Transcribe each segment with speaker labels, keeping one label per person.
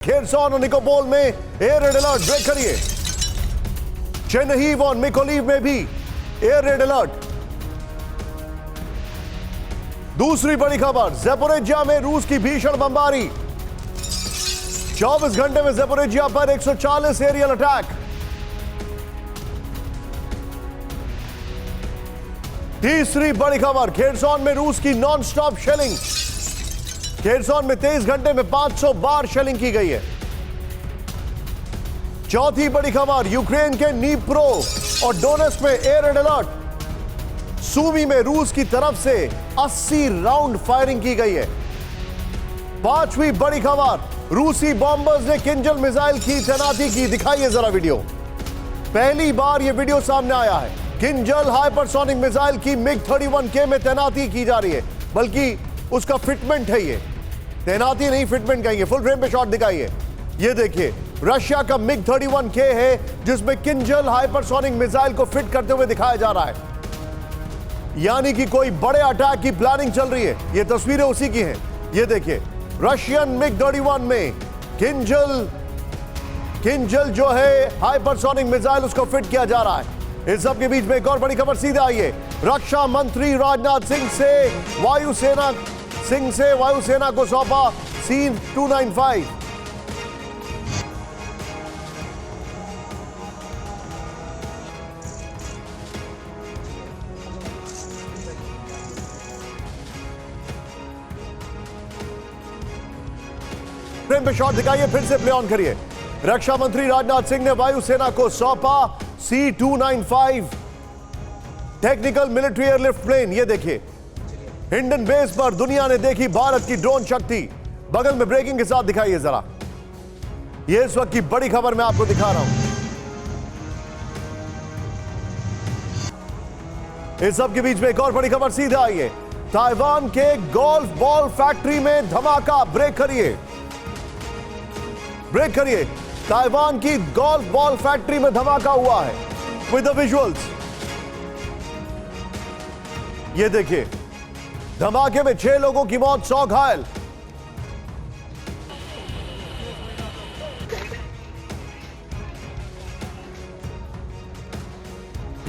Speaker 1: Kherson और निकोपोल में air red alert break करिए। चेन्नई और मिकोलीव में भी एयर रेड अलर्ट। दूसरी बड़ी खबर, ज़ैपोरिज्जिया में रूस की भीषण बमबारी। 24 घंटे में ज़ैपोरिज्जिया पर 140 एरियल अटैक। तीसरी बड़ी खबर, खेरसॉन में रूस की नॉन स्टॉप शेलिंग। खेरसॉन में 23 घंटे में 500 बार शेलिंग की गई है। चौथी बड़ी खबर, यूक्रेन के नीप्रो और डोनेस्क में एयर रेड अलर्ट। सूमी में रूस की तरफ से 80 राउंड फायरिंग की गई है। पांचवी बड़ी खबर, रूसी बॉम्बर्स ने किंजल मिसाइल की तैनाती की। दिखाइए जरा वीडियो। पहली बार यह वीडियो सामने आया है। किंजल हाइपरसोनिक मिसाइल की MiG-31K में तैनाती की जा रही है, बल्कि उसका फिटमेंट है। ये तैनाती नहीं, फिटमेंट कहेंगे। फुल फ्रेम पे शॉट दिखाइए। ये देखिए, रशिया का MiG-31K है जिसमें किंजल हाइपरसोनिक मिसाइल को फिट करते हुए दिखाया जा रहा है। यानी कि कोई बड़े अटैक की प्लानिंग चल रही है। ये तस्वीरें उसी की हैं। ये देखिए, रशियन MiG-31 में किंजल जो है हाइपरसोनिक मिसाइल, उसको फिट किया जा रहा है। इस सब के बीच में एक और बड़ी खबर सीधे आई है। रक्षा मंत्री राजनाथ सिंह से वायुसेना को सौंपा C-295। फ्रेम पे शॉट दिखाइए, फिर से प्ले ऑन करिए। रक्षा मंत्री राजनाथ सिंह ने वायुसेना को सौंपा C-295 technical military airlift plane. ये देखिए, हिंडन बेस पर दुनिया ने देखी भारत की ड्रोन शक्ति। बगल में ब्रेकिंग के साथ दिखाइए जरा। ये इस वक्त की बड़ी खबर मैं आपको दिखा रहा हूं। इस सब के बीच में एक और बड़ी खबर सीधे आई है। ताइवान के गोल्फ बॉल फैक्ट्री में धमाका। ब्रेक करिए। ताइवान की गोल्फ बॉल फैक्ट्री में धमाका हुआ है। विद द विजुअल्स, ये देखिए, धमाके में 6 लोगों की मौत, 100 घायल।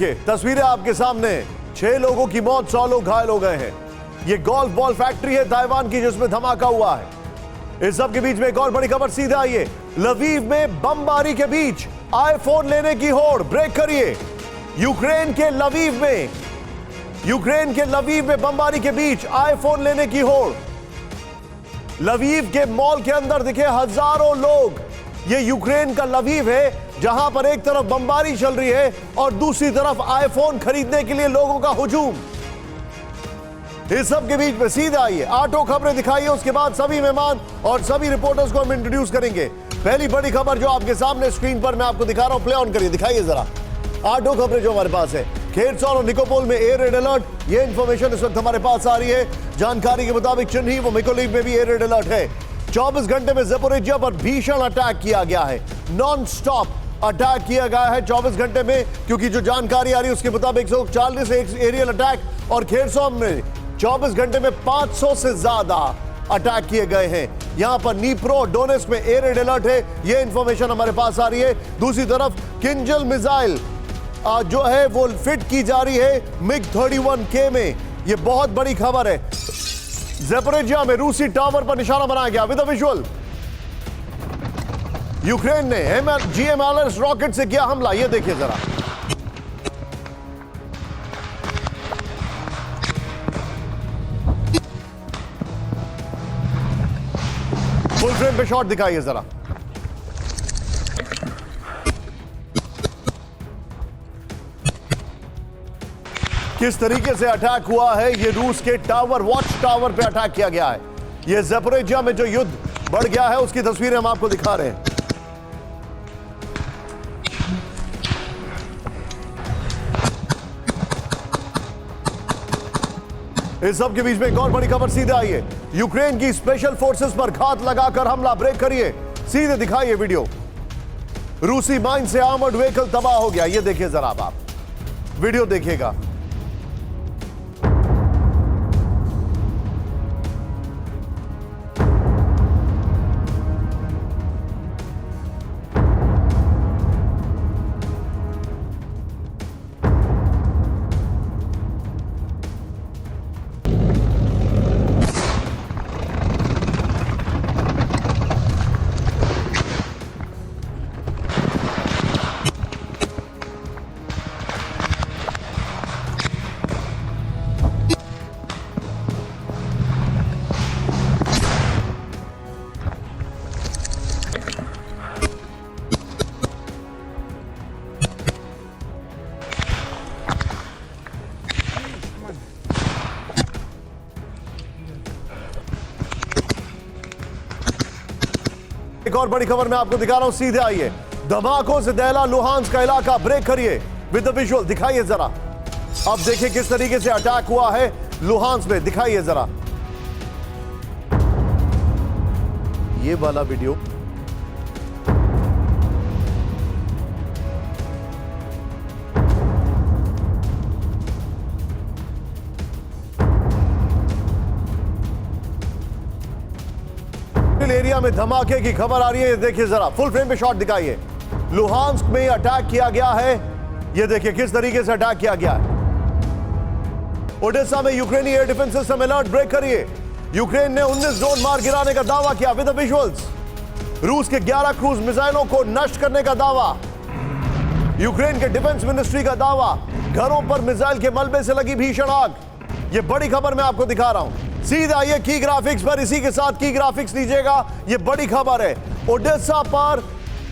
Speaker 1: ये तस्वीरें आपके सामने, 6 लोगों की मौत, 100 लोग घायल हो गए हैं। ये गोल्फ बॉल फैक्ट्री है ताइवान की, जिसमें धमाका हुआ है। इस सब के बीच में एक और बड़ी खबर सीधे आई है। लवीव में बमबारी के बीच आईफोन लेने की होड़। ब्रेक करिए। यूक्रेन के लवीव में बमबारी के बीच आईफोन लेने की होड़। लवीव के मॉल के अंदर दिखे हजारों लोग। ये यूक्रेन का लवीव है, जहां पर एक तरफ बमबारी चल रही है और दूसरी तरफ आईफोन खरीदने के लिए लोगों का हुजूम। इस सब के बीच में सीधे आइए, 8 खबरें दिखाइए। उसके बाद सभी मेहमान और सभी रिपोर्टर्स को हम इंट्रोड्यूस करेंगे। पहली बड़ी खबर जो आपके सामने स्क्रीन पर मैं आपको दिखा रहा हूं, प्ले ऑन करिए, दिखाइए जरा। 8 खबरें जो हमारे पास है। खेरसॉन और निकोपोल में एयर रेड अलर्ट। ये इंफॉर्मेशन इस वक्त हमारे पास आ रही है। जानकारी के मुताबिक चेन्नई व मिकोलीव में भी एयर रेड अलर्ट है। 24 घंटे में ज़ैपोरिज्जिया पर भीषण अटैक किया गया है। नॉन स्टॉप अटैक किया गया है 24 घंटे में, क्योंकि जो जानकारी आ रही है उसके मुताबिक 140 एरियल अटैक और खेरसॉन में 24 घंटे में 500 से ज्यादा अटैक किए गए हैं। यहां पर नीप्रो डोनेस्क में एयर रेड अलर्ट है। यह इंफॉर्मेशन हमारे पास आ रही है। दूसरी तरफ किंजल मिसाइल जो है वो फिट की जा रही है MiG-31K में। यह बहुत बड़ी खबर है। ज़ैपोरिज्जिया में रूसी टावर पर निशाना बनाया गया। विद द विजुअल, यूक्रेन ने GMLRS रॉकेट से किया हमला। यह देखिए जरा। फुल फ्रेम पे शॉट दिखाइए जरा। किस तरीके से अटैक हुआ है। ये रूस के टावर, वॉच टावर पे अटैक किया गया है। ये ज़ैपोरिज्जिया में जो युद्ध बढ़ गया है उसकी तस्वीरें हम आपको दिखा रहे हैं। इस सब के बीच में एक और बड़ी खबर सीधे आई है। यूक्रेन की स्पेशल फोर्सेस पर घात लगाकर हमला। ब्रेक करिए, सीधे दिखाइए वीडियो। रूसी माइन से आर्मर्ड व्हीकल तबाह हो गया। ये देखिए जरा, आप वीडियो देखिएगा। और बड़ी खबर मैं आपको दिखा रहा हूं, सीधे आइए। धमाकों से दहला लुहांस्क का इलाका, ब्रेक करिए विद द विजुअल, दिखाइए जरा। अब देखिए किस तरीके से अटैक हुआ है लुहांस्क में, दिखाइए जरा ये वाला वीडियो। एरिया में धमाके की खबर आ रही है, देखिए जरा फुल फ्रेम पे शॉट दिखाइए। लुहांस्क में अटैक किया गया है, ये देखिए किस तरीके से अटैक किया गया है। ओडेसा में यूक्रेनी air defence system alert, break करिए। यूक्रेन ने 19 ड्रोन मार गिराने का दावा किया विद द विजुअल्स। रूस के 11 क्रूज मिसाइलों को नष्ट करने का दावा। यूक्रेन के डिफेंस मिनिस्ट्री का दावा, घरों पर मिसाइल के मलबे से लगी भीषण आग। ये बड़ी खबर मैं आपको दिखा रहा हूं, सीधा आइए की ग्राफिक्स पर, इसी के साथ की ग्राफिक्स लीजिएगा। ये बड़ी खबर है,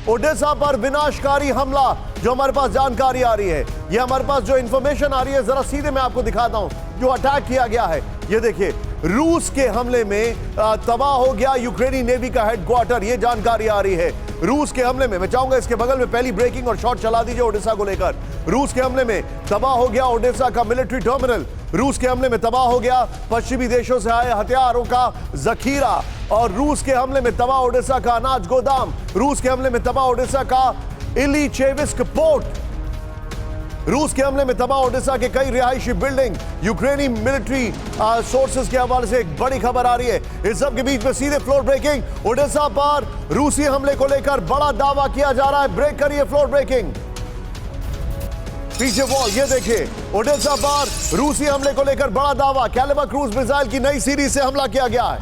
Speaker 1: ओडेसा पर विनाशकारी हमला, जो हमारे पास जानकारी आ रही है, ये हमारे पास जो इंफॉर्मेशन आ रही है, जरा सीधे मैं आपको दिखाता हूं। जो अटैक किया गया है, ये देखिए रूस के हमले में तबाह हो गया यूक्रेनी नेवी का हेडक्वार्टर, ये जानकारी आ रही है। रूस के हमले में, मैं चाहूंगा इसके बगल में पहली ब्रेकिंग और शॉट चला दीजिए ओडेसा को लेकर। रूस के हमले में तबाह हो गया ओडेसा का मिलिट्री टर्मिनल। रूस के हमले में तबाह हो गया पश्चिमी देशों से आए हथियारों का जखीरा। और रूस के हमले में तबाह ओडेसा का अनाज गोदाम। रूस के हमले में तबाह ओडेसा का इलीचेविस्क पोर्ट। रूस के हमले में तबाह ओडेसा के कई रिहायशी बिल्डिंग। यूक्रेनी मिलिट्री सोर्सेज के हवाले से एक बड़ी खबर आ रही है। इस सब के बीच में सीधे फ्लोर ब्रेकिंग, ओडेसा पर रूसी हमले को लेकर बड़ा दावा किया जा रहा है, ब्रेक करिए फ्लोर ब्रेकिंग। पीछे वॉल, ये देखिए ओडेसा पर रूसी हमले को लेकर बड़ा दावा। कैलिबर क्रूज मिसाइल की नई सीरीज से हमला किया गया है।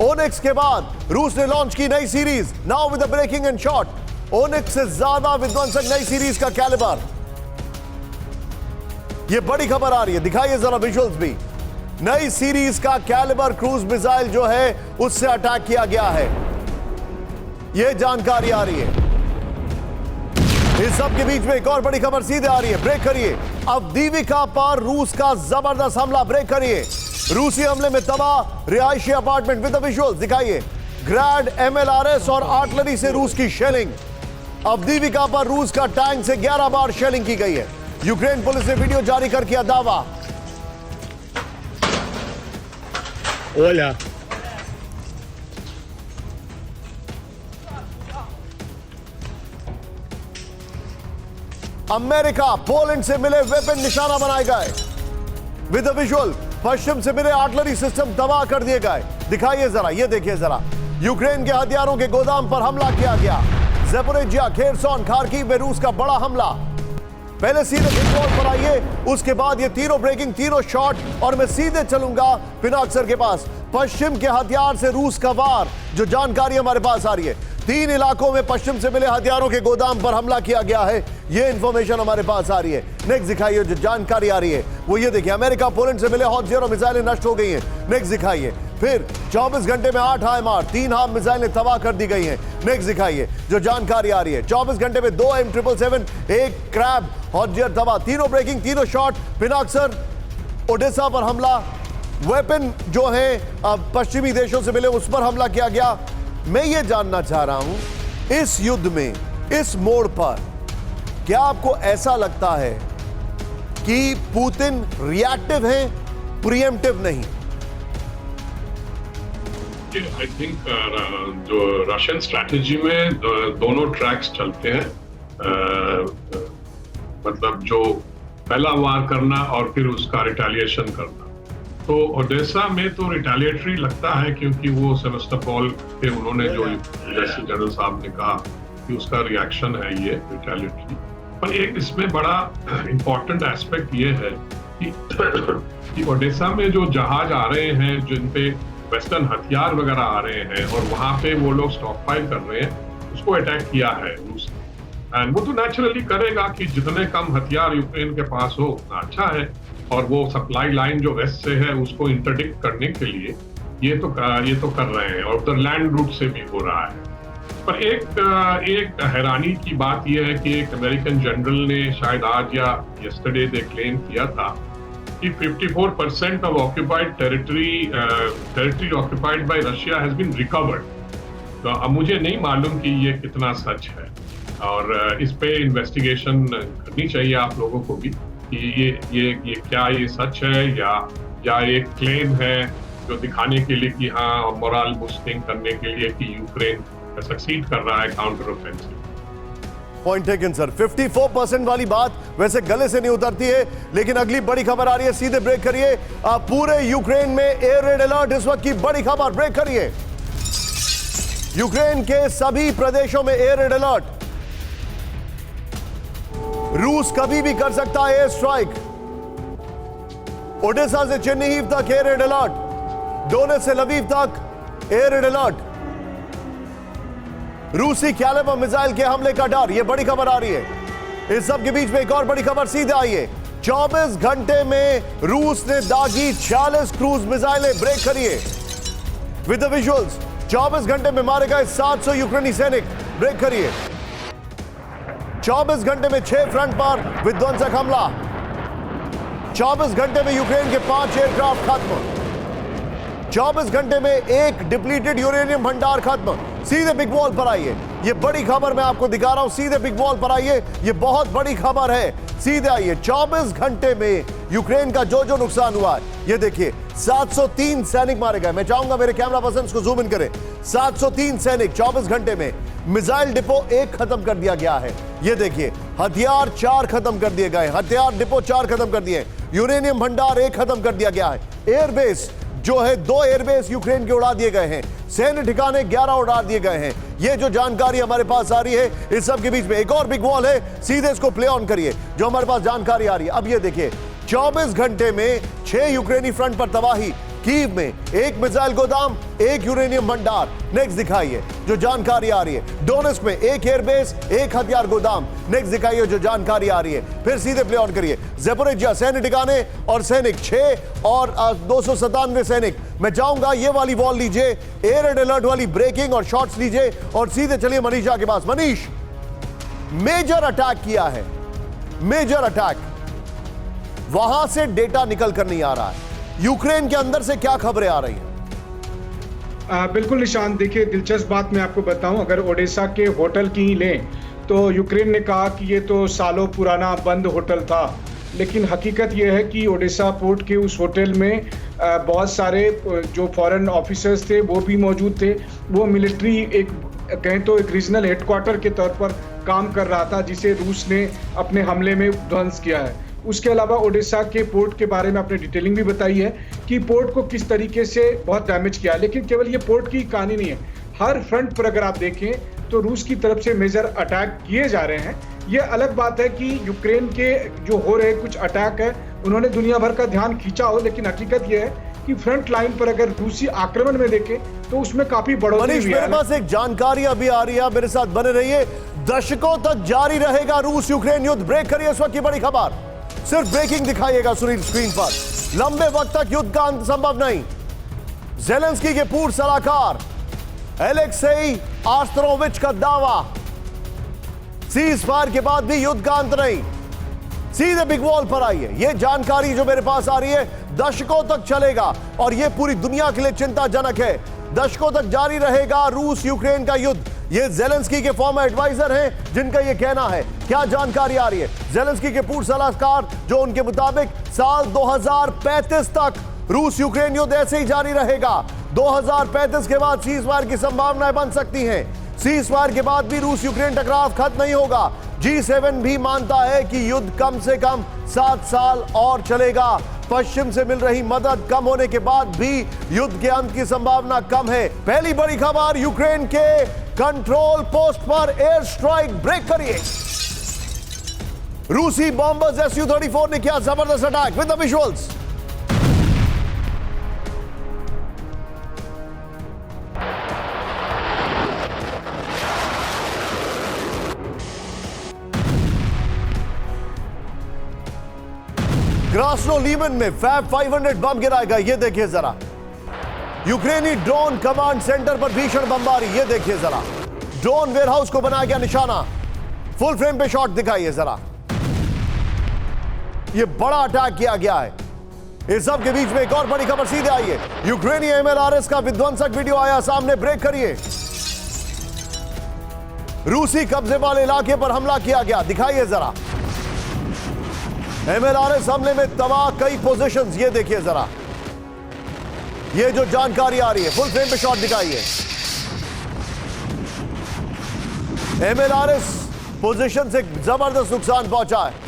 Speaker 1: ओनिक्स के बाद रूस ने लॉन्च की नई series, now with the breaking and shot. Onyx से ज्यादा विध्वंसक नई सीरीज का कैलिबर, ये बड़ी खबर आ रही है, दिखाइए जरा विजुअल्स भी। नई सीरीज का कैलिबर क्रूज मिसाइल जो है उससे अटैक किया गया है, यह जानकारी आ रही है। इस सब के बीच में एक और बड़ी खबर सीधे आ रही है, ब्रेक करिए। अवदीविका पर रूस का जबरदस्त हमला, ब्रेक करिए। रूसी हमले में तबाह रिहायशी अपार्टमेंट विद द विजुअल्स, दिखाइए। ग्रैड MLRS और आर्टिलरी से रूस की शेलिंग। अवदीविका पर रूस का टैंक से 11 बार शेलिंग की गई है। यूक्रेन पुलिस ने वीडियो जारी कर किया दावा।
Speaker 2: Hola.
Speaker 1: अमेरिका पोलैंड से मिले वेपन निशाना बनाए गए विद द विजुअल। पश्चिम से मिले आर्टिलरी सिस्टम तबाह कर दिए गए, दिखाइए जरा, ये देखिए जरा। यूक्रेन के हथियारों के गोदाम पर हमला किया गया। ज़ेपोरिजिया, खेरसोन, खार्किव में रूस का बड़ा हमला। पहले सीधे विजुअल पर आइए, उसके बाद ये तीनों ब्रेकिंग, तीनों शॉट, और मैं सीधे चलूंगा पिनाक के पास। पश्चिम के हथियार से रूस का वार, जो जानकारी हमारे पास आ रही है। 3 इलाकों में पश्चिम से मिले हथियारों के गोदाम पर हमला किया गया है, ये इंफॉर्मेशन हमारे पास आ रही है। नेक्स्ट दिखाइए, जो जानकारी आ रही है वो ये देखिए। अमेरिका पोलैंड से मिले हॉट ज़ेरो मिसाइलें नष्ट हो गई हैं। नेक्स्ट दिखाइए। फिर 24 घंटे में 8 HIMARS, 3 हार्म मिसाइलें तबाह कर दी गई हैं। नेक्स्ट दिखाइए, जो जानकारी आ रही है। 24 घंटे में 2 M777, 1 क्रैब हॉट ज़ेरो तबाह। तीनों ब्रेकिंग, तीनों शॉट। पिनाक्सर, ओडेसा पर हमला। वेपन जो है पश्चिमी देशों से मिले, उस पर हमला किया गया। मैं ये जानना चाह रहा हूं, इस युद्ध में, इस मोड़ पर, क्या आपको ऐसा लगता है कि पुतिन रिएक्टिव है, प्रीएम्प्टिव नहीं?
Speaker 3: आई थिंक जो रशियन स्ट्रैटेजी में दोनों ट्रैक्स चलते हैं। मतलब जो पहला वार करना और फिर उसका रिटेलिएशन करना। तो ओडेसा में तो रिटेलिएटरी लगता है, क्योंकि वो सेवास्टोपोल पे उन्होंने जो, जैसे जनरल साहब ने कहा कि उसका रिएक्शन है ये रिटेलिएटरी। पर एक इसमें बड़ा इम्पोर्टेंट एस्पेक्ट ये है कि ओडेसा में जो जहाज आ रहे हैं, जिन पे वेस्टर्न हथियार वगैरह आ रहे हैं, और वहां पे वो लोग स्टॉक फाइल कर रहे हैं, उसको अटैक किया है रूस ने। एंड वो तो नेचुरली करेगा कि जितने कम हथियार यूक्रेन के पास हो उतना अच्छा है। और वो सप्लाई लाइन जो वेस्ट से है उसको इंटरडिक्ट करने के लिए ये तो कर रहे हैं, और उधर लैंड रूट से भी हो रहा है। पर एक हैरानी की बात यह है कि एक अमेरिकन जनरल ने शायद आज या यस्टरडे दे क्लेम किया था कि 54% of occupied territory occupied by Russia has been recovered. तो अब मुझे नहीं मालूम कि ये कितना सच है, और इस पे इन्वेस्टिगेशन करनी चाहिए आप लोगों को भी कि ये क्या ये सच है या एक क्लेम है जो दिखाने के लिए कि हाँ मोरल बूस्टिंग करने के लिए कि यूक्रेन सक्सीड कर रहा है counter offensive.
Speaker 1: Point taken sir. 54% वाली बात वैसे गले से नहीं उतरती है, लेकिन अगली बड़ी खबर आ रही है, सीधे ब्रेक करिए। पूरे यूक्रेन में एयर रेड अलर्ट, इस वक्त की बड़ी खबर, ब्रेक करिए। यूक्रेन के सभी प्रदेशों में एयर रेड अलर्ट। रूस कभी भी कर सकता है एयर स्ट्राइक। ओडेसा से चेन्नई तक एयर रेड अलर्ट, डोनेट्स्क से लवीव तक एयर रेड अलर्ट। रूसी कैलिबर मिसाइल के हमले का डर, यह बड़ी खबर आ रही है। इस सब के बीच में एक और बड़ी खबर सीधे आई है। 24 घंटे में रूस ने दागी 46 क्रूज मिसाइलें, ब्रेक करिए विद द विजुअल्स। 24 घंटे में मारे गए 700 यूक्रेनी सैनिक, ब्रेक करिए। 24 घंटे में 6 फ्रंट पर विध्वंसक हमला। 24 घंटे में यूक्रेन के 5 एयरक्राफ्ट खत्म। 24 घंटे में एक डिप्लीटेड यूरेनियम भंडार खत्म। सीधे बिग वॉल पर आइए, ये बड़ी खबर मैं आपको दिखा रहा हूं। सीधे बिग वॉल पर आइए, ये बहुत बड़ी खबर है। सीधे आइए। 24 घंटे में यूक्रेन का जो नुकसान हुआ है, ये देखिए। 703 सैनिक मारे गए। मैं चाहूंगा मेरे कैमरा पर्सन को जूम इन करें। 703 सैनिक 24 घंटे में। मिसाइल डिपो 1 खत्म कर दिया गया है, ये देखिए। हथियार 4 खत्म कर दिए गए। हथियार डिपो 4 खत्म कर दिए। यूरेनियम भंडार 1 खत्म कर दिया गया है। एयरबेस जो है 2 एयरबेस यूक्रेन के उड़ा दिए गए हैं। सैन्य ठिकाने 11 उड़ा दिए गए हैं। ये जो जानकारी हमारे पास आ रही है, इस सब के बीच में एक और बिग वॉल है। सीधे इसको प्ले ऑन करिए, जो हमारे पास जानकारी आ रही है। अब ये देखिए, 24 घंटे में 6 यूक्रेनी फ्रंट पर तबाही। कीव में 1 मिसाइल गोदाम, 1 यूरेनियम भंडार। नेक्स्ट दिखाइए जो जानकारी आ रही है। डोनेट्स्क में 1 एयरबेस, 1 हथियार गोदाम। नेक्स्ट दिखाइए जो जानकारी आ रही है। फिर सीधे प्ले ऑन करिए। ज़पोरिज़िया सैन्य ठिकाने और सैनिक 6 और 297 सैनिक। मैं चाहूंगा ये वाली वॉल लीजिए, एयर रेड अलर्ट वाली ब्रेकिंग और शॉट्स लीजिए, और सीधे चलिए मनीषा के पास। मनीष, मेजर अटैक किया है, मेजर अटैक। वहां से डेटा निकल कर नहीं आ रहा है। यूक्रेन के अंदर से क्या खबरें आ रही हैं?
Speaker 4: बिल्कुल निशान, देखिए दिलचस्प बात मैं आपको बताऊं, अगर ओडेसा के होटल की ही लें तो यूक्रेन ने कहा कि ये तो सालों पुराना बंद होटल था, लेकिन हकीकत ये है कि ओडेसा पोर्ट के उस होटल में बहुत सारे जो फॉरेन ऑफिसर्स थे वो भी मौजूद थे। वो मिलिट्री एक कहें तो एक रीजनल हेडक्वार्टर के तौर पर काम कर रहा था, जिसे रूस ने अपने हमले में ध्वंस किया है। उसके अलावा ओडेसा के पोर्ट के बारे में आपने डिटेलिंग भी बताई है कि पोर्ट को किस तरीके से बहुत डैमेज किया। लेकिन केवल ये पोर्ट की कहानी नहीं है, हर फ्रंट पर अगर आप देखें तो रूस की तरफ से मेजर अटैक किए जा रहे हैं। ये अलग बात है कि यूक्रेन के जो हो रहे कुछ अटैक है उन्होंने दुनिया भर का ध्यान खींचा हो, लेकिन हकीकत ये है कि फ्रंट लाइन पर अगर रूसी आक्रमण में देखें तो उसमें काफी बढ़ोतरी हुई है।
Speaker 1: मेरे पास एक जानकारी अभी आ रही है, मेरे साथ बने रहिए। दशकों तक जारी रहेगा रूस यूक्रेन युद्ध, ब्रेक करिए इस वक्त की बड़ी खबर। सिर्फ ब्रेकिंग दिखाइएगा सुनील स्क्रीन पर। लंबे वक्त तक युद्ध का अंत संभव नहीं। ज़ेलेंस्की के पूर्व सलाहकार एलेक्सेई आस्त्रोविच का दावा, सीज फायर के बाद भी युद्ध का अंत नहीं। सीधे बिग वॉल पर आइए। यह जानकारी जो मेरे पास आ रही है दशकों तक चलेगा, और यह पूरी दुनिया के लिए चिंताजनक है। दशकों तक जारी रहेगा रूस यूक्रेन का युद्ध। ये ज़ेलेंस्की के फॉर्मर एडवाइजर हैं जिनका ये कहना है। क्या जानकारी आ रही है? ज़ेलेंस्की के पूर्व सलाहकार जो उनके मुताबिक साल 2035 तक रूस यूक्रेन युद्ध ऐसे ही जारी रहेगा। 2035 के बाद सीज फायर की संभावनाएं बन सकती हैं। सीज फायर के बाद भी रूस यूक्रेन टकराव खत्म नहीं होगा। G7 भी मानता है कि युद्ध कम से कम 7 साल और चलेगा। पश्चिम से मिल रही मदद कम होने के बाद भी युद्ध के अंत की संभावना कम है। पहली बड़ी खबर, यूक्रेन के कंट्रोल पोस्ट पर एयर स्ट्राइक, ब्रेक करिए। रूसी बॉम्बर्स Su-34 ने किया जबरदस्त attack with the visuals. Krasny Lyman में फैब 500 बम गिराया गया। ये देखिए जरा। यूक्रेनी ड्रोन कमांड सेंटर पर भीषण बमबारी। ये देखिए जरा। ड्रोन वेयरहाउस को बनाया गया निशाना। फुल फ्रेम पे शॉट दिखाइए जरा। ये बड़ा अटैक किया गया है। इस सब के बीच में एक और बड़ी खबर सीधे आई है। यूक्रेनी MLRS का विध्वंसक वीडियो आया सामने, ब्रेक करिए। रूसी कब्जे वाले इलाके पर हमला किया गया। दिखाइए जरा, MLRS हमले में तबाह कई पोजीशंस। ये देखिए जरा, ये जो जानकारी आ रही है, फुल फ्रेम पे शॉट दिखाइए। MLRS पोजीशन से जबरदस्त नुकसान पहुंचा है।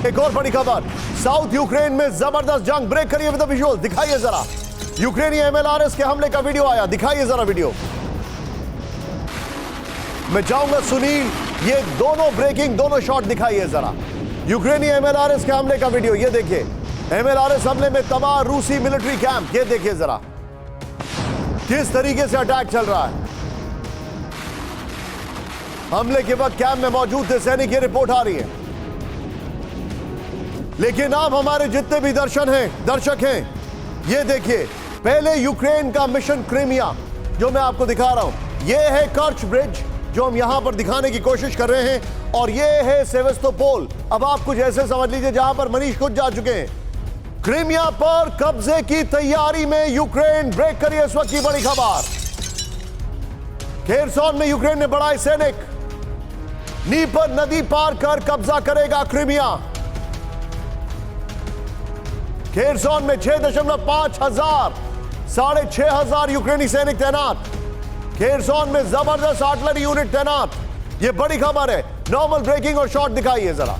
Speaker 1: एक और बड़ी खबर, साउथ यूक्रेन में जबरदस्त जंग। ब्रेक करिए विद द विजुअल, दिखाइए जरा। यूक्रेनी MLRS के हमले का वीडियो आया, दिखाइए जरा वीडियो। मैं चाहूंगा सुनील, ये दोनों ब्रेकिंग, दोनों शॉट दिखाइए जरा। यूक्रेनी MLRS के हमले का वीडियो, ये देखिए। MLRS हमले में तबाह रूसी मिलिट्री कैंप, ये देखिए जरा किस तरीके से अटैक चल रहा है। हमले के वक्त कैंप में मौजूद थे सैनिक, ये रिपोर्ट आ रही है। लेकिन अब हमारे जितने भी दर्शक हैं, ये देखिए, पहले यूक्रेन का मिशन क्रीमिया जो मैं आपको दिखा रहा हूं, ये है कर्च ब्रिज जो हम यहां पर दिखाने की कोशिश कर रहे हैं, और ये है सेवेस्तोपोल। अब आप कुछ ऐसे समझ लीजिए जहां पर मनीष खुद जा चुके हैं। क्रीमिया पर कब्जे की तैयारी में यूक्रेन। ब्रेक करिए इस वक्त की बड़ी खबर। खेरसोन में यूक्रेन ने बढ़ाए सैनिक, नीपर नदी पार कर कब्जा करेगा क्रीमिया। खेरसोन में 6.5 हजार, 6,500 यूक्रेनी सैनिक तैनात। खेरसोन में जबरदस्त आर्टिलरी यूनिट तैनात। यह बड़ी खबर है। नॉर्मल ब्रेकिंग और शॉट दिखाइए जरा,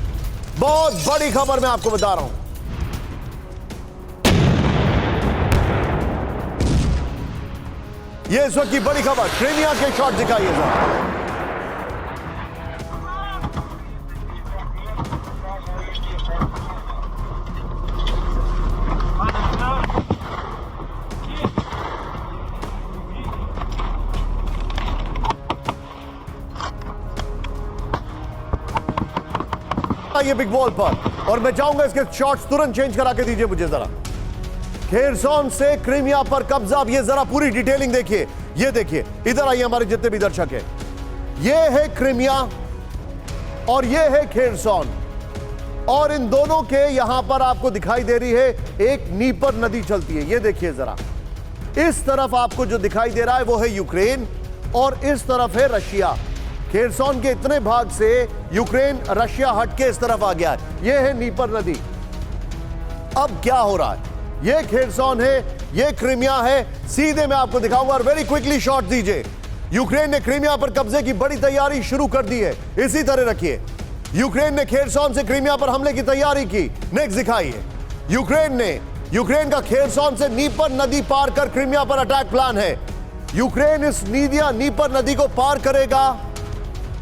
Speaker 1: बहुत बड़ी खबर मैं आपको बता रहा हूं। यह इस वक्त की बड़ी खबर, क्रीमिया के शॉट दिखाइए जरा। ये बिग वॉल पर, और मैं चाहूंगा इसके शॉट्स तुरंत चेंज करा के दीजिए मुझे जरा। खेरसोन से क्रीमिया पर कब्जा। अब ये जरा पूरी डिटेलिंग देखिए, ये देखिए, इधर आइए हमारे जितने भी दर्शक हैं। ये है क्रीमिया और ये है खेरसोन, और इन दोनों के यहां पर आपको दिखाई दे रही है एक नीपर नदी चलती है। ये देखिए जरा, इस तरफ आपको जो दिखाई दे रहा है वो है यूक्रेन, और इस तरफ है रशिया। खेरसोन के इतने भाग से यूक्रेन रशिया हट के इस तरफ आ गया है। यह है नीपर नदी। अब क्या हो रहा है, यह खेरसोन है, यह क्रीमिया है। सीधे मैं आपको दिखाऊंगा, और वेरी क्विकली शॉट दीजिए। यूक्रेन ने क्रीमिया पर कब्जे की बड़ी तैयारी शुरू कर दी है, इसी तरह रखिए। यूक्रेन ने खेरसोन से क्रीमिया पर हमले की तैयारी की। नेक्स्ट दिखाइए। यूक्रेन का खेरसोन से नीपर नदी पार कर क्रीमिया पर अटैक प्लान है। यूक्रेन इस नीपर नदी को पार करेगा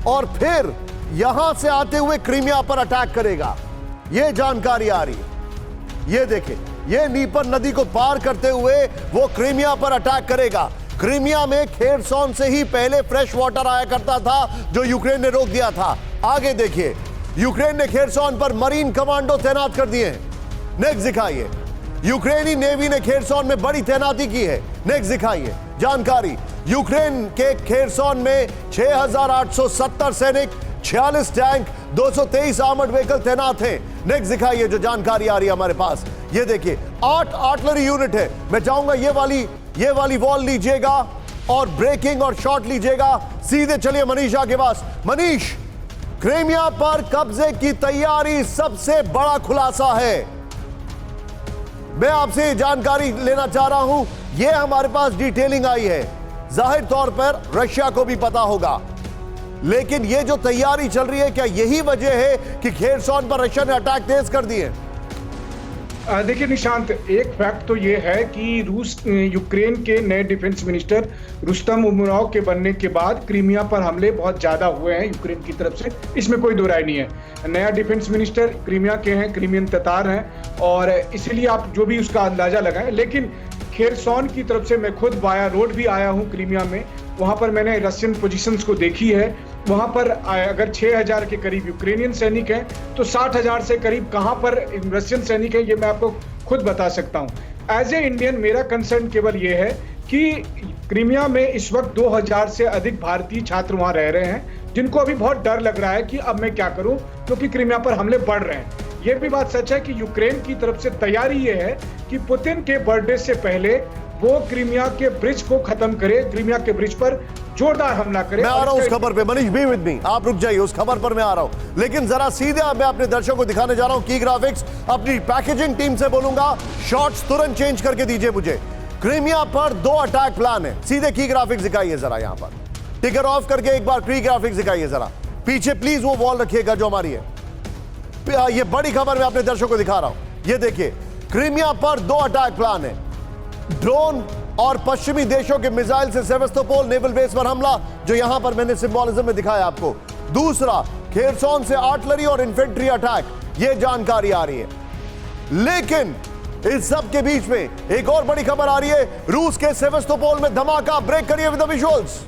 Speaker 1: और फिर यहां से आते हुए क्रीमिया पर अटैक करेगा। यह जानकारी आ रही है। यह देखिए, यह नीपर नदी को पार करते हुए वो क्रीमिया पर अटैक करेगा। क्रीमिया में खेरसोन से ही पहले फ्रेश वाटर आया करता था, जो यूक्रेन ने रोक दिया था। आगे देखिए, यूक्रेन ने खेरसोन पर मरीन कमांडो तैनात कर दिए हैं। नेक्स्ट दिखाइए। यूक्रेनी नेवी ने खेरसोन में बड़ी तैनाती की है। नेक्स्ट दिखाइए जानकारी। यूक्रेन के खेरसोन में 6,870 सैनिक, 46 टैंक, 223 आर्मर्ड व्हीकल तैनात हैं। नेक्स्ट दिखाइए जो जानकारी आ रही है हमारे पास। ये देखिए, 8 आर्टिलरी यूनिट है। मैं चाहूंगा ये वाली वॉल लीजिएगा और ब्रेकिंग और शॉट लीजिएगा। सीधे चलिए मनीषा के पास। मनीष, क्रीमिया पर कब्जे की तैयारी सबसे बड़ा खुलासा है। मैं आपसे जानकारी लेना चाह रहा हूं, यह हमारे पास डिटेलिंग आई है। जाहिर तौर पर रशिया को भी पता होगा, लेकिन यह जो तैयारी चल रही है, क्या यही वजह है कि खेरसोन पर रशिया ने अटैक तेज कर दिए?
Speaker 4: देखिए निशांत, एक फैक्ट तो ये है कि यूक्रेन के नए डिफेंस मिनिस्टर रुस्तम उमराव के बनने के बाद क्रीमिया पर हमले बहुत ज्यादा हुए हैं यूक्रेन की तरफ से, इसमें कोई दो राय नहीं है। नया डिफेंस मिनिस्टर क्रीमिया के हैं, क्रीमियन ततार हैं, और इसीलिए आप जो भी उसका अंदाजा लगाएं। लेकिन खेरसोन की तरफ से मैं खुद बाया रोड भी आया हूं क्रीमिया में, वहां पर मैंने रशियन पोजीशंस को देखी है। वहां पर अगर 6,000 के करीब यूक्रेनियन सैनिक हैं, तो 60,000 से करीब कहां पर रशियन सैनिक हैं, ये मैं आपको खुद बता सकता हूं। एज ए इंडियन मेरा कंसर्न केवल ये है कि क्रीमिया में इस वक्त 2,000 से अधिक भारतीय छात्र वहां रह रहे हैं, जिनको अभी बहुत डर लग रहा है कि अब मैं क्या करूं, क्योंकि क्रीमिया पर हमले बढ़ रहे हैं। ये भी बात सच है कि यूक्रेन की तरफ से तैयारी ये है कि पुतिन के बर्थडे से पहले वो क्रीमिया के ब्रिज को खत्म करे, क्रीमिया के ब्रिज पर जोरदार हमला करे।
Speaker 1: मैं आ रहा हूं उस खबर पे, मनीष बी विद मी, आप रुक जाइए, उस खबर पर मैं आ रहा हूं। लेकिन जरा सीधे मैं अपने दर्शकों को दिखाने जा रहा हूं की ग्राफिक्स। अपनी पैकेजिंग टीम से बोलूंगा शॉट्स तुरंत चेंज करके दीजिए मुझे। क्रीमिया पर 2 अटैक प्लान है, सीधे की ग्राफिक्स दिखाइए जरा, यहां पर टिकर ऑफ करके एक बार की ग्राफिक्स दिखाइए जरा। पीछे प्लीज वो वॉल रखिएगा जो हमारी है। ये बड़ी खबर मैं अपने दर्शकों को दिखा रहा हूं, ये देखिए क्रीमिया पर 2 अटैक प्लान है। ड्रोन और पश्चिमी देशों के मिसाइल से सेवेस्तोपोल नेवल बेस पर हमला, जो यहां पर मैंने सिंबोलिज्म में दिखाया आपको। दूसरा, खेरसोन से आर्टिलरी और इन्फेंट्री अटैक, यह जानकारी आ रही है। लेकिन इस सब के बीच में एक और बड़ी खबर आ रही है, रूस के सेवेस्तोपोल में धमाका। ब्रेक करिए with the visuals.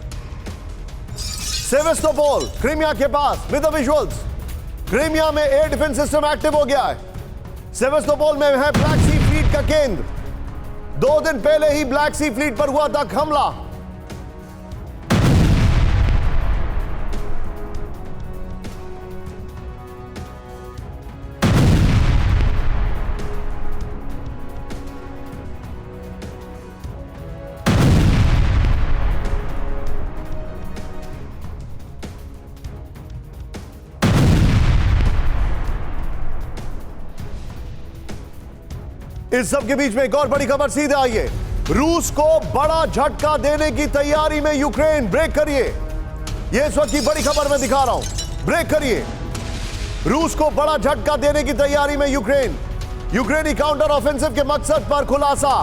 Speaker 1: Sevastopol Crimea के पास विद द विजुअल्स। क्रीमिया में एयर डिफेंस सिस्टम एक्टिव हो गया है। सेवेस्तोपोल में है ब्लैक सी फ्लीट का केंद्र। 2 दिन पहले ही ब्लैक सी फ्लीट पर हुआ था हमला। इस सब के बीच में एक और बड़ी खबर सीधे आई है, रूस को बड़ा झटका देने की तैयारी में यूक्रेन। ब्रेक करिए, यह इस वक्त की बड़ी खबर मैं दिखा रहा हूं। ब्रेक करिए, रूस को बड़ा झटका देने की तैयारी में यूक्रेन। यूक्रेनी काउंटर ऑफेंसिव के मकसद पर खुलासा।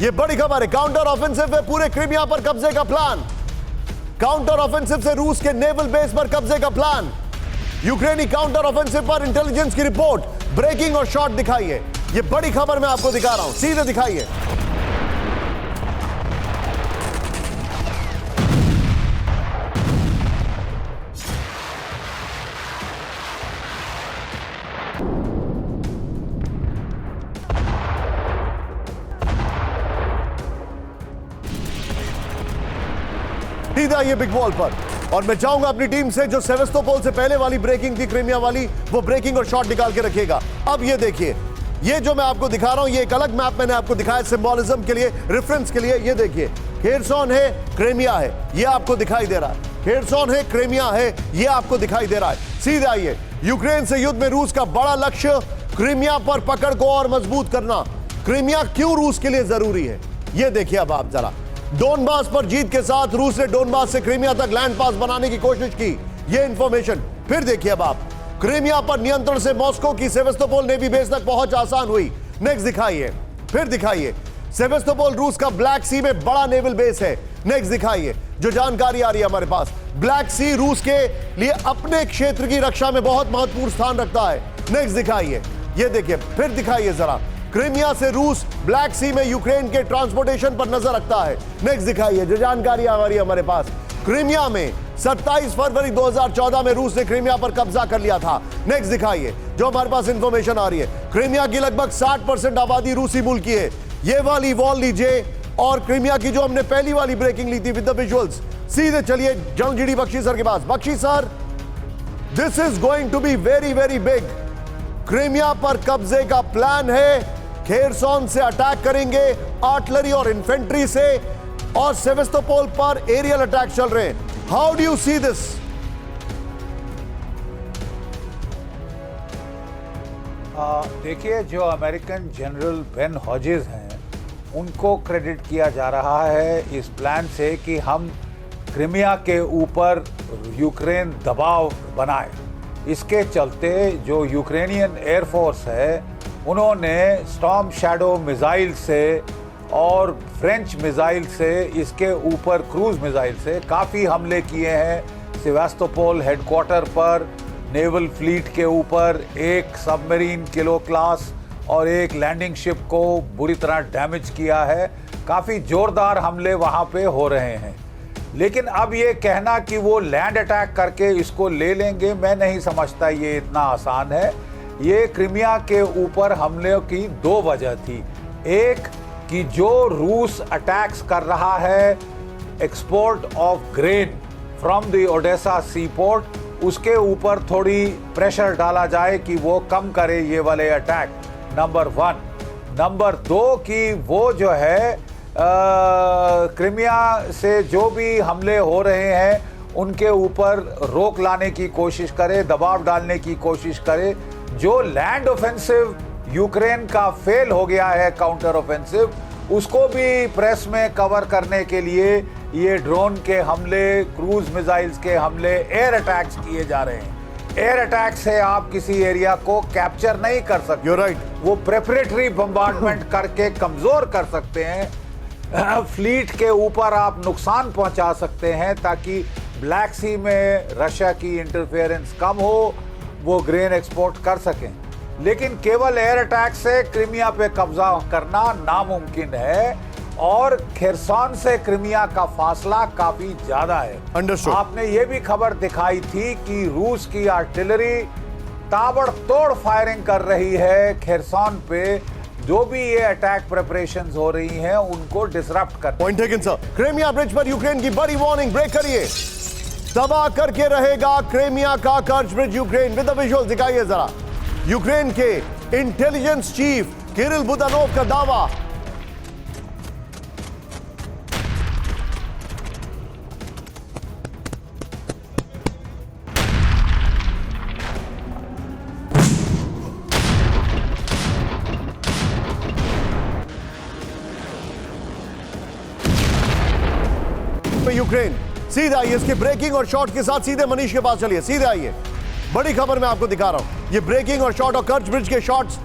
Speaker 1: यह बड़ी खबर है, काउंटर ऑफेंसिव में पूरे क्रीमिया पर कब्जे का प्लान। काउंटर ऑफेंसिव से रूस के नेवल बेस पर कब्जे का प्लान। यूक्रेनी काउंटर ऑफेंसिव पर इंटेलिजेंस की रिपोर्ट, ब्रेकिंग और शॉट दिखाइए। ये बड़ी खबर मैं आपको दिखा रहा हूं, सीधे दिखाइए। सीधा ये बिग वॉल पर, और मैं चाहूंगा अपनी टीम से जो सेवेस्तोपोल से पहले वाली ब्रेकिंग थी क्रीमिया वाली, वो ब्रेकिंग और शॉट निकाल के रखिएगा। अब ये देखिए, ये जो मैं आपको दिखा रहा हूं, ये एक अलग मैप मैंने आपको दिखाया सिंबोलिज्म के लिए, रेफरेंस के लिए। ये देखिए, खेरसोन है, क्रीमिया है, ये आपको दिखाई दे रहा है। खेरसोन है, क्रीमिया है, ये आपको दिखाई दे रहा है। सीधे आइए, यूक्रेन से युद्ध में रूस का बड़ा लक्ष्य क्रीमिया पर पकड़ को और मजबूत करना। क्रीमिया क्यों रूस के लिए जरूरी है, ये देखिए अब आप जरा। डोनबास पर जीत के साथ रूस ने डोनबास से क्रीमिया तक लैंड पास बनाने की कोशिश की, ये इंफॉर्मेशन। फिर देखिए अब आप, क्रीमिया पर नियंत्रण से मॉस्को की सेवेस्तोपोल नेवी बेस तक पहुंच आसान हुई। नेक्स्ट दिखाइए, फिर दिखाइए। सेवेस्तोपोल रूस का ब्लैक सी में बड़ा नेवल बेस है। नेक्स्ट दिखाइए, जो जानकारी आ रही है हमारे पास, ब्लैक सी रूस के लिए अपने क्षेत्र की रक्षा में बहुत महत्वपूर्ण स्थान रखता है। नेक्स्ट दिखाइए, ये देखिए, फिर दिखाइए जरा। क्रीमिया से रूस ब्लैक सी में यूक्रेन के ट्रांसपोर्टेशन पर नजर रखता है। नेक्स्ट दिखाइए, जो जानकारी आ रही है हमारे पास, क्रीमिया में 27 फरवरी 2014 में रूस ने क्रीमिया पर कब्जा कर लिया था। नेक्स्ट दिखाइए, जो हमारे पास इंफॉर्मेशन आ रही है, क्रीमिया की लगभग 60% आबादी रूसी मूल की है। ये वाली वॉल लीजिए, और क्रीमिया की जो हमने पहली वाली ब्रेकिंग ली थी विद द विजुअल्स। सीधे चलिए जनरल जीडी बख्शी सर के पास। Bakshi sir, this is going to be very very big. Crimea पर कब्जे का प्लान है, खेरसोन से अटैक करेंगे आर्टिलरी और इन्फेंट्री से, और सेवेस्तोपोल पर एरियल अटैक चल रहे हैं। How do you see this?
Speaker 5: देखिए, जो अमेरिकन जनरल बेन हॉजेस हैं, उनको क्रेडिट किया जा रहा है इस प्लान से कि हम क्रीमिया के ऊपर यूक्रेन दबाव बनाए। इसके चलते जो यूक्रेनियन एयरफोर्स है, उन्होंने स्टॉर्म शैडो मिसाइल से और फ्रेंच मिसाइल से, इसके ऊपर क्रूज मिसाइल से काफ़ी हमले किए हैं। सेवास्तोपोल हेडक्वार्टर पर, नेवल फ्लीट के ऊपर, एक सबमरीन किलो क्लास और एक लैंडिंग शिप को बुरी तरह डैमेज किया है। काफ़ी ज़ोरदार हमले वहाँ पे हो रहे हैं। लेकिन अब ये कहना कि वो लैंड अटैक करके इसको ले लेंगे, मैं नहीं समझता ये इतना आसान है। ये क्रीमिया के ऊपर हमले की 2 वजह थी। एक कि जो रूस अटैक्स कर रहा है export of grain from the Odessa sea port, उसके ऊपर थोड़ी प्रेशर डाला जाए कि वो कम करे ये वाले अटैक, नंबर 1। नंबर 2 कि वो जो है क्रिमिया से जो भी हमले हो रहे हैं उनके ऊपर रोक लाने की कोशिश करे, दबाव डालने की कोशिश करे। जो लैंड ऑफेंसिव यूक्रेन का फेल हो गया है, काउंटर ऑफेंसिव, उसको भी प्रेस में कवर करने के लिए ये ड्रोन के हमले, क्रूज मिसाइल्स के हमले, एयर अटैक्स किए जा रहे हैं। एयर अटैक से आप किसी एरिया को कैप्चर नहीं कर सकते।
Speaker 1: You're right.
Speaker 5: वो प्रेपरेटरी बम्बार्डमेंट करके कमजोर कर सकते हैं। फ्लीट के ऊपर आप नुकसान पहुंचा सकते हैं ताकि ब्लैक सी में रशिया की इंटरफेरेंस कम हो, वो ग्रेन एक्सपोर्ट कर सकें। लेकिन केवल एयर अटैक से क्रिमिया पे कब्जा करना नामुमकिन है, और खेरसौन से क्रिमिया का फासला काफी ज्यादा है।
Speaker 1: Understood.
Speaker 5: आपने ये भी खबर दिखाई थी कि रूस की आर्टिलरी ताबड़तोड़ फायरिंग कर रही है खेरसौन पे। जो भी ये अटैक प्रिपरेशंस हो रही हैं उनको डिसरप्ट कर।
Speaker 1: Point taken sir. Crimea bridge पर यूक्रेन की बड़ी वार्निंग, ब्रेक करिए। तबाह करके रहेगा क्रेमिया का कर्ज bridge Ukraine. With the visuals दिखाइए जरा। यूक्रेन के इंटेलिजेंस चीफ किरिल बुदानोव का दावा। यूक्रेन सीधे आइए, इसके ब्रेकिंग और शॉट के साथ सीधे मनीष के पास चलिए। सीधे आइए, बड़ी खबर मैं आपको दिखा रहा हूं। ये ब्रेकिंग और शॉट और कर्च ब्रिज के शॉट्स।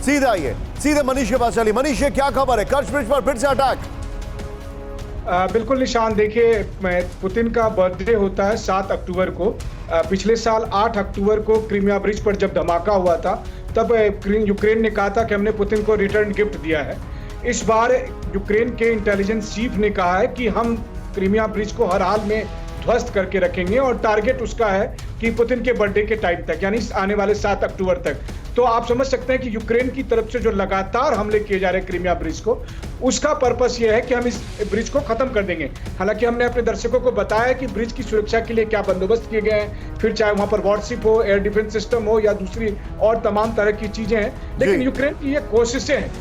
Speaker 1: सीधे आइए, सीधे मनीष के पास चलिए। मनीष, ये क्या खबर है? कर्च ब्रिज पर फिर से अटैक।
Speaker 4: बिल्कुल निशान, देखिए पुतिन का बर्थडे होता है 7 अक्टूबर को। पिछले साल 8 अक्टूबर को क्रीमिया ब्रिज पर जब धमाका हुआ था, तब यूक्रेन ने कहा था कि हमने पुतिन को रिटर्न गिफ्ट दिया है। इस बार यूक्रेन के इंटेलिजेंस चीफ ने कहा है कि हम क्रीमिया ब्रिज को हर हाल में ध्वस्त करके रखेंगे, और टारगेट उसका है कि पुतिन के बर्थडे के टाइम तक, यानी आने वाले 7 अक्टूबर तक। तो आप समझ सकते हैं कि यूक्रेन की तरफ से जो लगातार हमले किए जा रहे हैं क्रीमिया ब्रिज को, उसका पर्पस यह है कि हम इस ब्रिज को खत्म कर देंगे। हालांकि हमने अपने दर्शकों को बताया कि ब्रिज की सुरक्षा के लिए क्या बंदोबस्त किए गए हैं, फिर चाहे वहां पर वॉरशिप हो, एयर डिफेंस सिस्टम हो, या दूसरी और तमाम तरह की चीजें हैं। लेकिन यूक्रेन की ये कोशिशें हैं,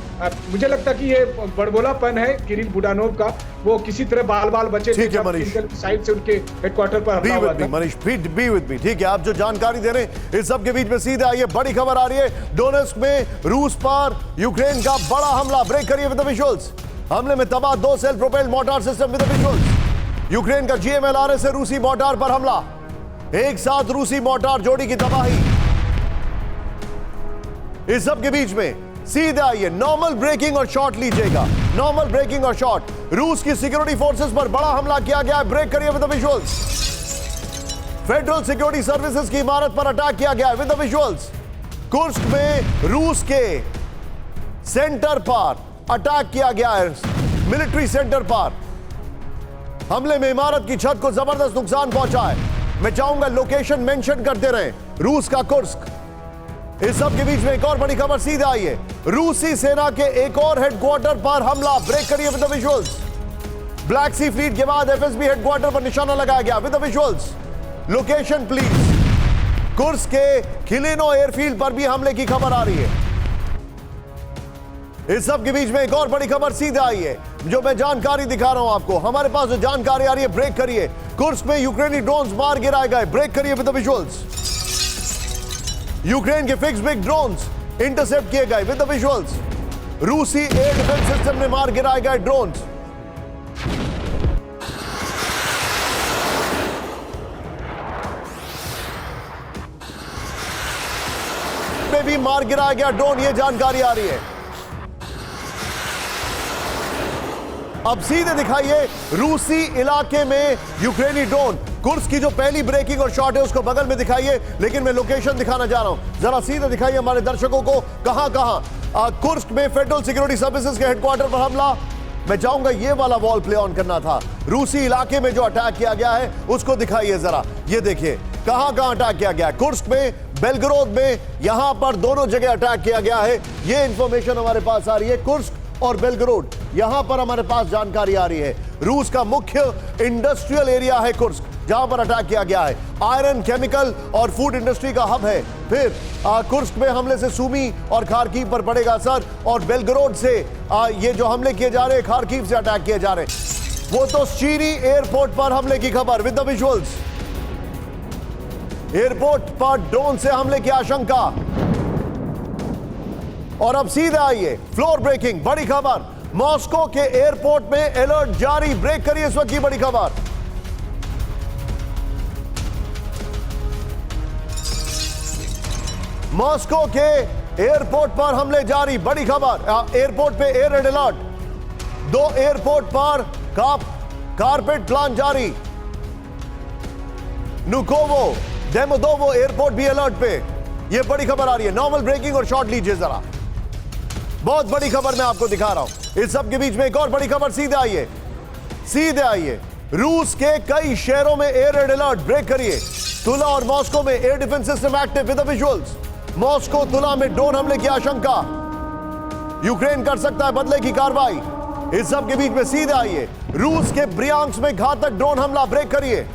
Speaker 4: मुझे लगता है कि ये बड़बोलापन है किरिल बुडानोव का। वो किसी तरह बाल बचे थे जब साइड से उनके हेडक्वार्टर पर हमला हुआ था।
Speaker 1: मनीष, बी विद मी, ठीक है? आप जो जानकारी दे रहे हैं इस सब के बीच में सीधे आइए, बड़ी खबर आ रही है। डोनेस्क में रूस पर यूक्रेन का बड़ा हमला। ब्रेक करिए विद द विजुअल्स। हमले में तबाह 2 self propelled mortar system. With the visuals. Ukraine का GMLRS से रूसी मोर्टार पर हमला। एक साथ रूसी मोर्टार जोड़ी की तबाही। इस सब के बीच में सीधे आइए, नॉर्मल ब्रेकिंग और शॉट लीजिएगा। नॉर्मल ब्रेकिंग और शॉट। रूस की सिक्योरिटी फोर्सेस पर बड़ा हमला किया गया है। ब्रेक करिए with the visuals. Federal security services की इमारत पर अटैक किया गया है। With the visuals. कुर्स्क में रूस के सेंटर पर अटैक किया गया है, मिलिट्री सेंटर पर। हमले में इमारत की छत को जबरदस्त नुकसान पहुंचा है। मैं चाहूंगा लोकेशन मेंशन करते रहे, रूस का कुर्स्क। इस सब के बीच में एक और बड़ी खबर। सीधे आइए, रूसी सेना के एक और हेडक्वार्टर पर हमला। ब्रेक करिए with the visuals. Black Sea Fleet के बाद FSB हेडक्वार्टर पर निशाना लगाया गया। With the visuals. Location please. Kursk के खिलेनो एयरफील्ड पर भी हमले की खबर आ रही है। इस सब के बीच में एक और बड़ी खबर। सीधे आइए, जो मैं जानकारी दिखा रहा हूं आपको। हमारे पास जो जानकारी आ रही है, ब्रेक करिए। कुर्स्क में यूक्रेनी ड्रोन्स मार गिराए गए। ब्रेक करिए विद द विजुअल्स। यूक्रेन के फिक्स बिग ड्रोन्स इंटरसेप्ट किए गए। With the visuals. रूसी एयर डिफेंस सिस्टम ने मार गिराए गए ड्रोन्स। में भी मार गिराया गया ड्रोन, यह जानकारी आ रही है। अब सीधे दिखाइए, रूसी इलाके में यूक्रेनी ड्रोन। कुर्स्क की जो पहली ब्रेकिंग और शॉट है उसको बगल में दिखाइए, लेकिन मैं लोकेशन दिखाना चाह रहा हूं। जरा सीधे दिखाइए हमारे दर्शकों को कहां कुर्स्क में फेडरल सिक्योरिटी सर्विसेज के हेडक्वार्टर पर हमला। मैं चाहूंगा ये वाला वॉल प्ले ऑन करना था। रूसी इलाके में जो अटैक किया गया है उसको दिखाइए जरा। ये देखिए कहां अटैक किया गया है। कुर्स्क में, बेलगरोद में, यहां पर दोनों जगह अटैक किया गया है। ये इंफॉर्मेशन हमारे पास आ रही है। कुर्स्क और बेलगरोद, यहां पर हमारे पास जानकारी आ रही है। रूस का मुख्य इंडस्ट्रियल एरिया है कुर्स्क। जहां पर अटैक किया गया है। आयरन, केमिकल और फूड इंडस्ट्री का हब है। फिर कुर्स्क में हमले से सूमी और खारकीव पर पड़ेगा असर, और बेलगरोड से ये जो हमले किए जा रहे हैं, खारकीव से अटैक किए जा रहे हैं। वो तो शीरी एयरपोर्ट पर हमले की खबर विद द विजुअल्स। एयरपोर्ट पर ड्रोन से हमले की आशंका। और अब सीधे आइए फ्लोर ब्रेकिंग बड़ी खबर। मॉस्को के एयरपोर्ट में अलर्ट जारी। ब्रेक करिए इस वक्त की बड़ी खबर। मॉस्को के एयरपोर्ट पर हमले जारी। बड़ी खबर, एयरपोर्ट पे एयर रेड अलर्ट। 2 एयरपोर्ट पर कारपेट प्लान जारी। नुकोवो, डेमोदोवो एयरपोर्ट भी अलर्ट पे। ये बड़ी खबर आ रही है। नॉर्मल ब्रेकिंग और शॉर्ट लीजिए जरा। बहुत बड़ी खबर मैं आपको दिखा रहा हूं। इस सब के बीच में एक और बड़ी खबर। सीधे आइए, सीधे आइए। रूस के कई शहरों में एयर रेड अलर्ट। ब्रेक करिए। तुला और मॉस्को में air defence system active with the visuals. Moscow, तुला में ड्रोन हमले की आशंका। यूक्रेन कर सकता है बदले की कार्रवाई। इस सब के बीच में सीधे आइए। रूस के ब्रियांस्क में घातक ड्रोन हमला। ब्रेक करिए।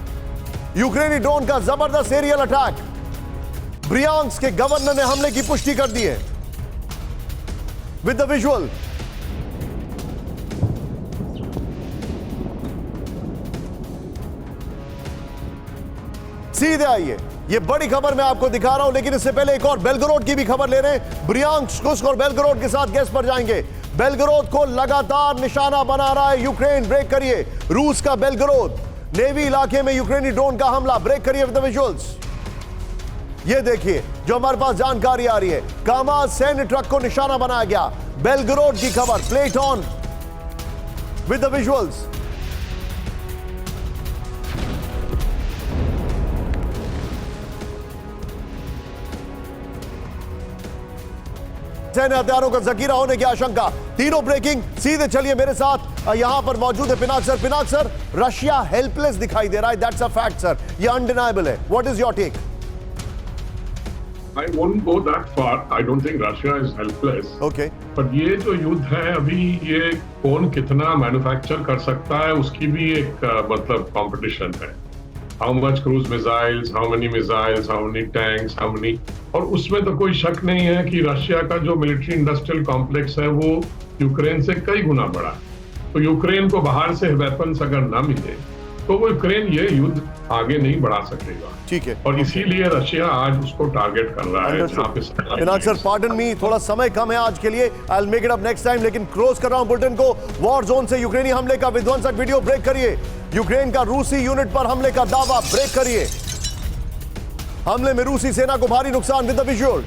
Speaker 1: यूक्रेनी ड्रोन का जबरदस्त एरियल अटैक। ब्रियांस्क के गवर्नर ने हमले की पुष्टि कर दी है विद द विजुअल। सीधे आइए। ये बड़ी खबर मैं आपको दिखा रहा हूं, लेकिन इससे पहले एक और बेलगरोड की भी खबर ले रहे हैं। ब्रियांस्क, कुर्स्क और बेलगरोड के साथ गेस्ट पर जाएंगे। बेलगरोड को लगातार निशाना बना रहा है यूक्रेन। ब्रेक करिए। रूस का बेलगरोड नेवी इलाके में यूक्रेनी ड्रोन का हमला। ब्रेक करिए विद द विजुअल्स। ये देखिए जो हमारे पास जानकारी आ रही है। कामाज सैन्य ट्रक को निशाना बनाया गया। बेलगरोड की खबर। Plate on with the visuals. सैन्य हथियारों का जखीरा होने की आशंका। तीनों ब्रेकिंग। सीधे चलिए मेरे साथ। यहां पर मौजूद है Pinak sir. Pinak sir, Russia helpless दिखाई दे रहा है। दैट्स अ फैक्ट सर, ये अनडिनाइबल है। What is your take?
Speaker 3: I won't go that far. I don't think Russia is helpless.
Speaker 1: Okay.
Speaker 3: पर ये जो युद्ध है अभी, ये कौन कितना मैन्युफैक्चर कर सकता है उसकी भी एक मतलब कंपटीशन है। How much cruise missiles, how many missiles, how many tanks, how many, और उसमें तो कोई शक नहीं है कि रशिया का जो मिलिट्री इंडस्ट्रियल कॉम्प्लेक्स है वो यूक्रेन से कई गुना बड़ा है। तो यूक्रेन को बाहर से वेपन्स अगर ना मिले तो वो यूक्रेन ये युद्ध आगे नहीं बढ़ा सकेगा।
Speaker 1: ठीक है।
Speaker 3: और इसीलिए रशिया आज उसको टारगेट कर रहा है जहां पे
Speaker 1: पिनाक सर, पार्डन मी, थोड़ा समय कम है आज के लिए। I will make it up next time, लेकिन क्लोज कर रहा हूं बुलेटिन को। वॉर जोन से यूक्रेनी हमले का विध्वंसक वीडियो। ब्रेक करिए। यूक्रेन का रूसी यूनिट पर हमले का दावा। ब्रेक करिए। हमले में रूसी सेना को भारी नुकसान विद द विजुअल।